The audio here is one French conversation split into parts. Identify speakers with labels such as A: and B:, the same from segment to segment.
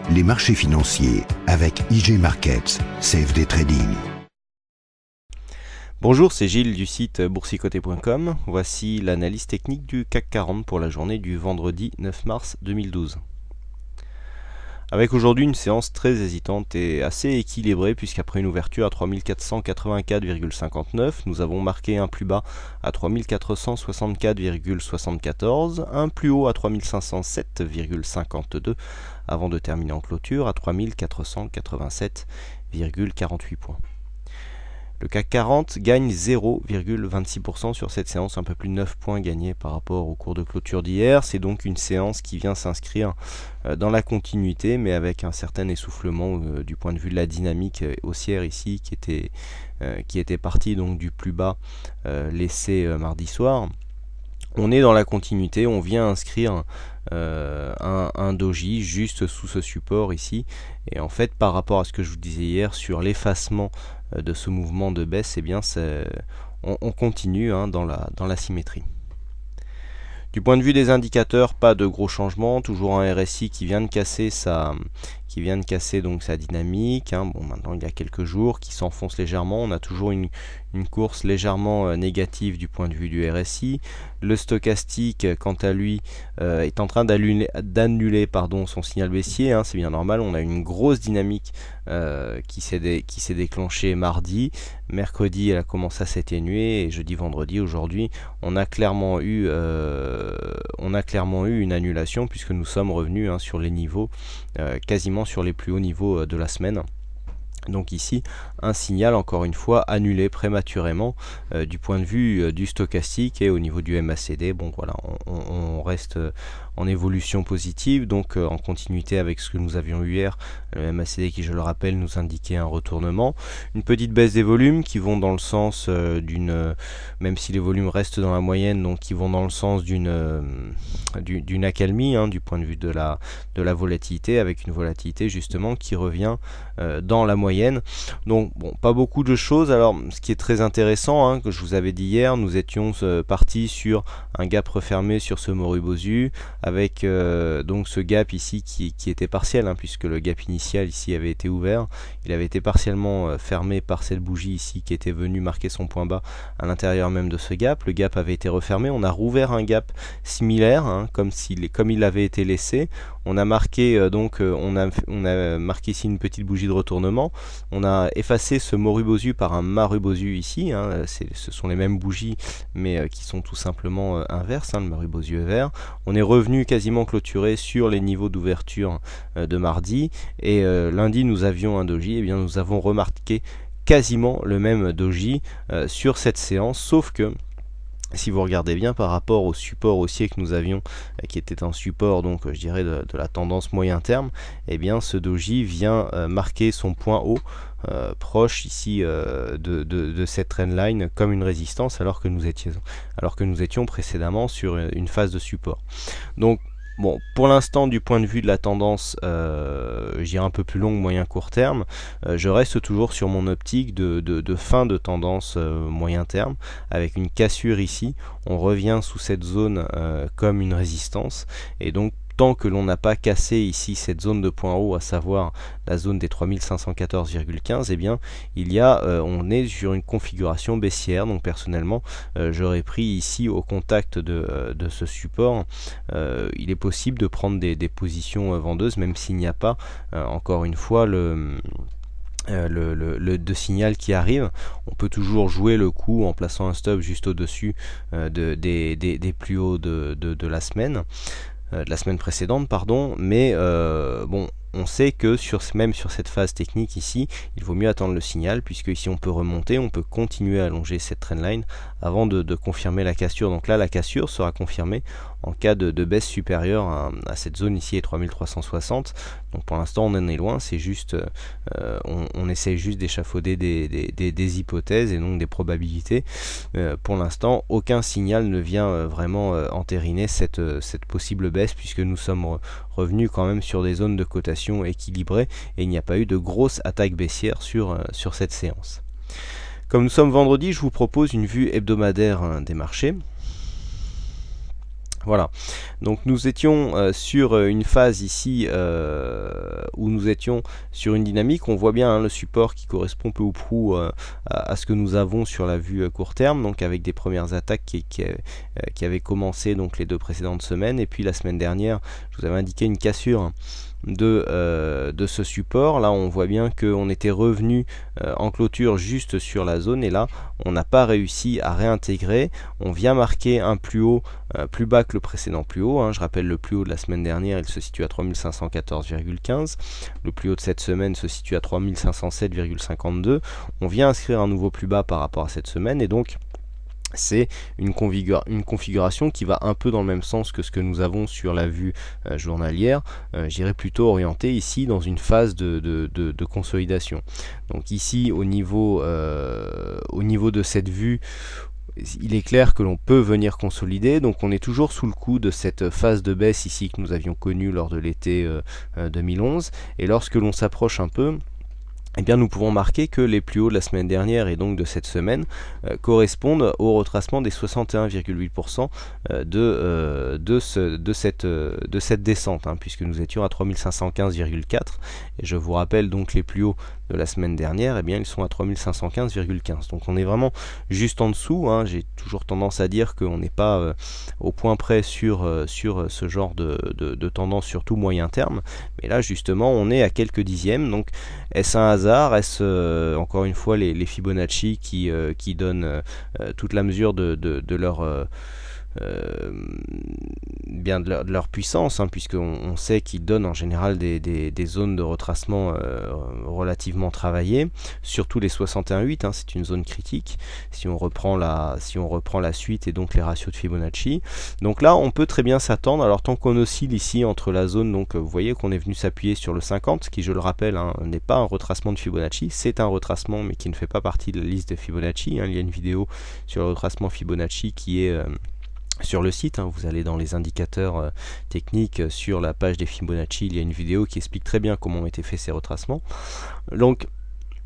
A: les marchés financiers avec IG Markets, CFD Trading.
B: Bonjour, c'est Gilles du site boursicoté.com. Voici l'analyse technique du CAC 40 pour la journée du vendredi 9 mars 2012. Avec aujourd'hui une séance très hésitante et assez équilibrée puisqu'après une ouverture à 3484,59, nous avons marqué un plus bas à 3464,74, un plus haut à 3507,52 avant de terminer en clôture à 3487,48 points. Le CAC 40 gagne 0,26% sur cette séance, un peu plus de 9 points gagnés par rapport au cours de clôture d'hier. C'est donc une séance qui vient s'inscrire dans la continuité, mais avec un certain essoufflement du point de vue de la dynamique haussière ici, qui était partie donc du plus bas laissé mardi soir. On est dans la continuité, on vient inscrire un doji juste sous ce support ici. Et en fait, par rapport à ce que je vous disais hier sur l'effacement de ce mouvement de baisse, eh bien, on continue dans la symétrie. Du point de vue des indicateurs, pas de gros changements, toujours un RSI qui vient de casser donc sa dynamique. Bon, maintenant il y a quelques jours, qui s'enfonce légèrement. On a toujours une course légèrement négative du point de vue du RSI. Le stochastique, quant à lui, est en train d'annuler son signal baissier. C'est bien normal. On a une grosse dynamique qui s'est déclenchée mardi. Mercredi, elle a commencé à s'atténuer et jeudi, vendredi, aujourd'hui, on a clairement eu une annulation puisque nous sommes revenus sur les niveaux, quasiment sur les plus hauts niveaux de la semaine. Donc ici, un signal encore une fois annulé prématurément du point de vue du stochastique et au niveau du MACD. Bon voilà, on reste en évolution positive, donc en continuité avec ce que nous avions eu hier. Le MACD qui, je le rappelle, nous indiquait un retournement. Une petite baisse des volumes qui vont dans le sens même si les volumes restent dans la moyenne, donc qui vont dans le sens d'une accalmie du point de vue de la volatilité, avec une volatilité justement qui revient dans la moyenne. Donc bon, pas beaucoup de choses. Alors ce qui est très intéressant, que je vous avais dit hier, nous étions partis sur un gap refermé sur ce Moribosu, avec donc ce gap ici qui était partiel, puisque le gap initial ici avait été ouvert. Il avait été partiellement fermé par cette bougie ici qui était venue marquer son point bas à l'intérieur même de ce gap. Le gap avait été refermé, on a rouvert un gap similaire, comme il avait été laissé. On a marqué on a marqué ici une petite bougie de retournement. On a effacé ce Moribosu par un Marubosu ici. Ce sont les mêmes bougies, mais qui sont tout simplement inverses. Le Marubosu est vert. On est revenu quasiment clôturé sur les niveaux d'ouverture de mardi. Et lundi, nous avions un doji. Et bien, nous avons remarqué quasiment le même doji sur cette séance, sauf que si vous regardez bien par rapport au support haussier que nous avions, qui était un support donc je dirais de la tendance moyen terme, eh bien ce doji vient marquer son point haut proche ici de cette trendline comme une résistance, alors que nous étions précédemment sur une phase de support. Donc bon, pour l'instant, du point de vue de la tendance, j'irai un peu plus long, moyen court terme, je reste toujours sur mon optique de fin de tendance moyen terme, avec une cassure ici. On revient sous cette zone comme une résistance, et donc tant que l'on n'a pas cassé ici cette zone de point haut, à savoir la zone des 3514,15, eh bien on est sur une configuration baissière. Donc personnellement, j'aurais pris ici au contact de ce support. Il est possible de prendre des positions vendeuses, même s'il n'y a pas encore une fois le signal qui arrive. On peut toujours jouer le coup en plaçant un stop juste au-dessus des plus hauts de la semaine. De la semaine précédente, mais bon, on sait que même sur cette phase technique ici, il vaut mieux attendre le signal, puisque ici on peut remonter, on peut continuer à allonger cette trendline avant de confirmer la cassure. Donc là, la cassure sera confirmée en cas de baisse supérieure à cette zone ici, est 3360. Donc pour l'instant, on en est loin, c'est juste, on essaye juste d'échafauder des hypothèses et donc des probabilités. Pour l'instant, aucun signal ne vient vraiment entériner cette possible baisse, puisque nous sommes revenus quand même sur des zones de cotation équilibrées et il n'y a pas eu de grosse attaque baissière sur cette séance. Comme nous sommes vendredi, je vous propose une vue hebdomadaire des marchés. Voilà, donc nous étions sur une phase ici où nous étions sur une dynamique. On voit bien hein, le support qui correspond peu ou prou à ce que nous avons sur la vue court terme, donc avec des premières attaques qui avaient commencé donc les 2 précédentes semaines, et puis la semaine dernière je vous avais indiqué une cassure de ce support. Là on voit bien qu'on était revenu en clôture juste sur la zone, et là on n'a pas réussi à réintégrer. On vient marquer un plus haut plus bas que le précédent plus haut, hein. Je rappelle le plus haut de la semaine dernière, il se situe à 3514,15. Le plus haut de cette semaine se situe à 3507,52. On vient inscrire un nouveau plus bas par rapport à cette semaine, et donc c'est une configuration qui va un peu dans le même sens que ce que nous avons sur la vue journalière. J'irais plutôt orienté ici dans une phase de consolidation. Donc ici au niveau de cette vue, il est clair que l'on peut venir consolider, donc on est toujours sous le coup de cette phase de baisse ici que nous avions connue lors de l'été 2011, et lorsque l'on s'approche un peu, eh bien nous pouvons marquer que les plus hauts de la semaine dernière et donc de cette semaine correspondent au retracement des 61,8% de cette descente, hein, puisque nous étions à 3515,4, et je vous rappelle donc les plus hauts de la semaine dernière, eh bien ils sont à 3515,15. Donc on est vraiment juste en dessous, hein. J'ai toujours tendance à dire qu'on n'est pas au point près sur ce genre de tendance, surtout moyen terme, mais là justement on est à quelques dixièmes. Donc est-ce un hasard? Est-ce encore une fois les Fibonacci qui donnent toute la mesure de leur bien de leur puissance, hein, puisqu'on sait qu'ils donnent en général des zones de retracement relativement travaillées, surtout les 61,8, hein, c'est une zone critique si on reprend la suite et donc les ratios de Fibonacci. Donc là on peut très bien s'attendre, alors tant qu'on oscille ici entre la zone, donc vous voyez qu'on est venu s'appuyer sur le 50, qui je le rappelle hein, n'est pas un retracement de Fibonacci, c'est un retracement mais qui ne fait pas partie de la liste de Fibonacci, hein. Il y a une vidéo sur le retracement Fibonacci qui est sur le site, hein. Vous allez dans les indicateurs techniques sur la page des Fibonacci, il y a une vidéo qui explique très bien comment ont été faits ces retracements. Donc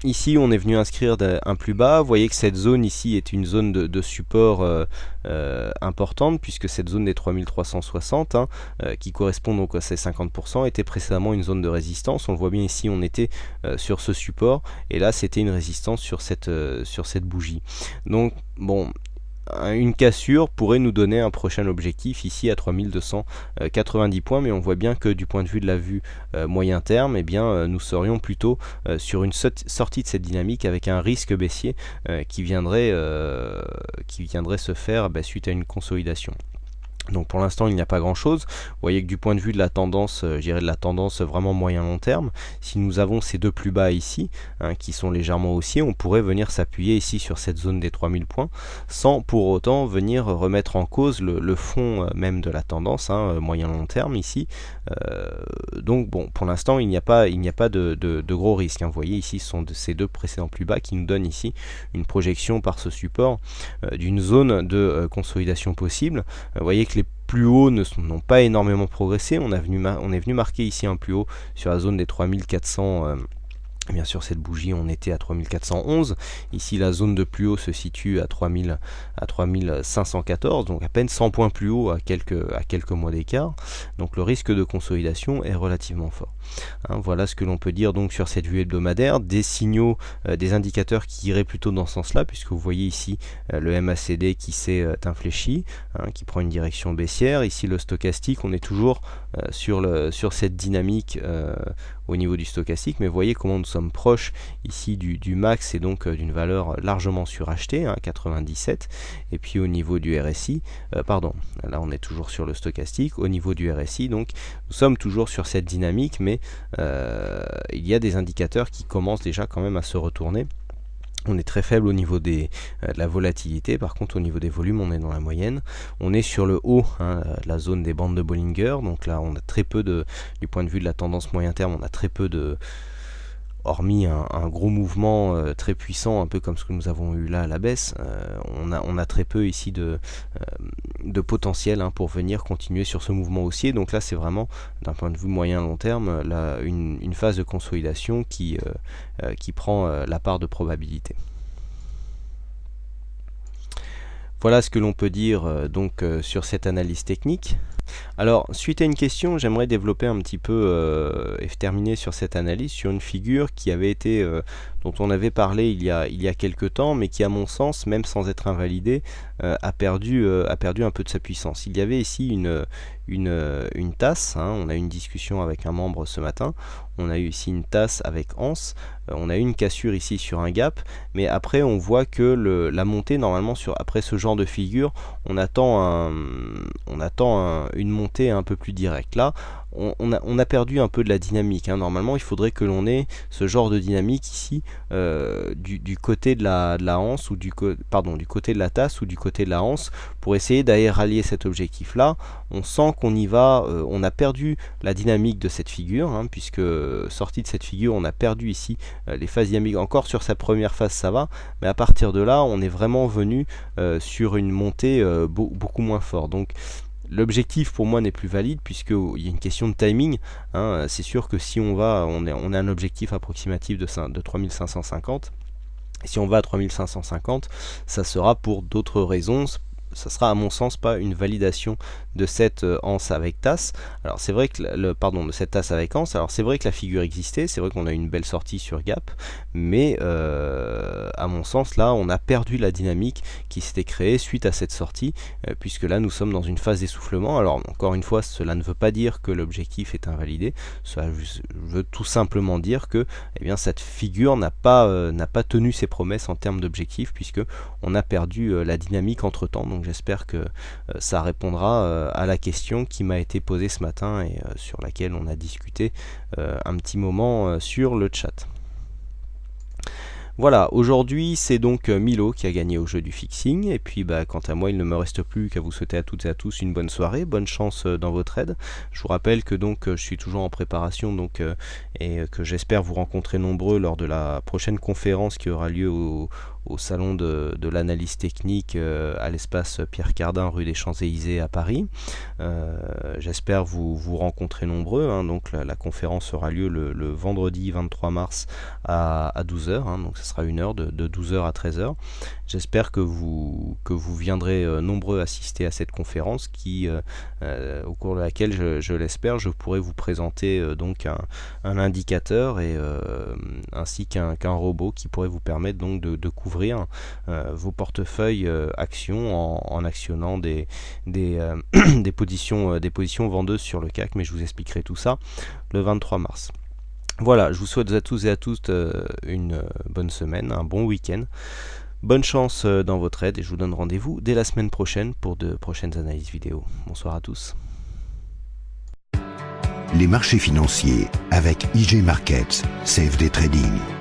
B: ici on est venu inscrire un plus bas. Vous voyez que cette zone ici est une zone de support importante, puisque cette zone des 3360 hein, qui correspond donc à ces 50% était précédemment une zone de résistance. On le voit bien ici, on était sur ce support, et là c'était une résistance sur cette bougie. Donc bon, une cassure pourrait nous donner un prochain objectif ici à 3290 points, mais on voit bien que du point de vue de la vue moyen terme, eh bien, nous serions plutôt sur une sortie de cette dynamique avec un risque baissier qui viendrait se faire suite à une consolidation. Donc pour l'instant il n'y a pas grand chose. Vous voyez que du point de vue de la tendance, je dirais de la tendance vraiment moyen long terme, si nous avons ces deux plus bas ici, hein, qui sont légèrement haussiers, on pourrait venir s'appuyer ici sur cette zone des 3000 points, sans pour autant venir remettre en cause le fond même de la tendance, hein, moyen long terme ici. Donc bon, pour l'instant il n'y a pas de gros risques, hein. Vous voyez ici ce sont ces deux précédents plus bas qui nous donnent ici une projection par ce support d'une zone de consolidation possible. Vous voyez que les plus hauts n'ont pas énormément progressé. On est venu marquer ici un plus haut sur la zone des 3400. Bien sûr, cette bougie, on était à 3411. Ici, la zone de plus haut se situe à 3514, donc à peine 100 points plus haut à quelques mois d'écart. Donc le risque de consolidation est relativement fort. Hein, voilà ce que l'on peut dire donc sur cette vue hebdomadaire. Des signaux, des indicateurs qui iraient plutôt dans ce sens-là, puisque vous voyez ici le MACD qui s'est infléchi, hein, qui prend une direction baissière. Ici, le stochastique, on est toujours sur cette dynamique au niveau du stochastique, mais vous voyez comment nous sommes proches ici du max et donc d'une valeur largement surachetée, hein, 97, et puis au niveau du RSI, là on est toujours sur le stochastique, au niveau du RSI, donc nous sommes toujours sur cette dynamique, mais il y a des indicateurs qui commencent déjà quand même à se retourner. On est très faible au niveau de la volatilité, par contre au niveau des volumes on est dans la moyenne. On est sur le haut, hein, la zone des bandes de Bollinger, donc là on a très peu du point de vue de la tendance moyen terme, on a très peu hormis un gros mouvement très puissant, un peu comme ce que nous avons eu là à la baisse, on a très peu ici de potentiel, hein, pour venir continuer sur ce mouvement haussier. Donc là c'est vraiment d'un point de vue moyen long terme une phase de consolidation qui prend la part de probabilité. Voilà ce que l'on peut dire sur cette analyse technique. Alors, suite à une question, j'aimerais développer un petit peu et terminer sur cette analyse sur une figure qui avait été, dont on avait parlé il y a quelques temps, mais qui, à mon sens, même sans être invalidée, a perdu un peu de sa puissance. Il y avait ici une tasse, hein, on a eu une discussion avec un membre ce matin, on a eu ici une tasse avec anse, on a eu une cassure ici sur un gap, mais après on voit que la montée, normalement, après ce genre de figure, on attend une montée un peu plus directe. Là, on a perdu un peu de la dynamique, hein. Normalement, il faudrait que l'on ait ce genre de dynamique ici du côté de la anse, ou du côté de la tasse ou du côté de la anse, pour essayer d'aller rallier cet objectif là. On sent qu'on y va, on a perdu la dynamique de cette figure, hein, puisque sorti de cette figure, on a perdu ici les phases dynamiques. Encore sur sa première phase ça va, mais à partir de là on est vraiment venu sur une montée beaucoup moins forte. Donc l'objectif pour moi n'est plus valide, puisqu'il y a une question de timing, hein. C'est sûr que si on a un objectif approximatif de 3550. Si on va à 3550, ça sera pour d'autres raisons. Ça sera à mon sens pas une validation de cette anse avec tasse. Alors c'est vrai que de cette tasse avec anse. Alors c'est vrai que la figure existait, c'est vrai qu'on a une belle sortie sur gap, mais à mon sens là on a perdu la dynamique qui s'était créée suite à cette sortie, puisque là nous sommes dans une phase d'essoufflement. Alors encore une fois, cela ne veut pas dire que l'objectif est invalidé, cela veut tout simplement dire que cette figure n'a pas tenu ses promesses en termes d'objectif, puisque on a perdu la dynamique entre temps. Donc j'espère que ça répondra à la question qui m'a été posée ce matin et sur laquelle on a discuté un petit moment sur le chat. Voilà, aujourd'hui c'est donc Milo qui a gagné au jeu du fixing, et puis quant à moi il ne me reste plus qu'à vous souhaiter à toutes et à tous une bonne soirée, bonne chance dans vos trades. Je vous rappelle que je suis toujours en préparation et que j'espère vous rencontrer nombreux lors de la prochaine conférence qui aura lieu au salon de l'analyse technique à l'espace Pierre Cardin, rue des Champs-Élysées à Paris. J'espère vous rencontrer nombreux, hein. Donc la conférence aura lieu le vendredi 23 mars à 12h, hein. Donc ce sera une heure de 12h à 13h. J'espère que vous viendrez nombreux assister à cette conférence au cours de laquelle, je l'espère, je pourrai vous présenter un indicateur ainsi qu'un robot qui pourrait vous permettre donc de couvrir vos portefeuilles actions en actionnant des positions vendeuses sur le CAC, mais je vous expliquerai tout ça le 23 mars. Voilà, je vous souhaite à tous et à toutes une bonne semaine, un bon week-end. Bonne chance dans vos trades et je vous donne rendez-vous dès la semaine prochaine pour de prochaines analyses vidéo. Bonsoir à tous.
A: Les marchés financiers avec IJ Markets, CFD Trading.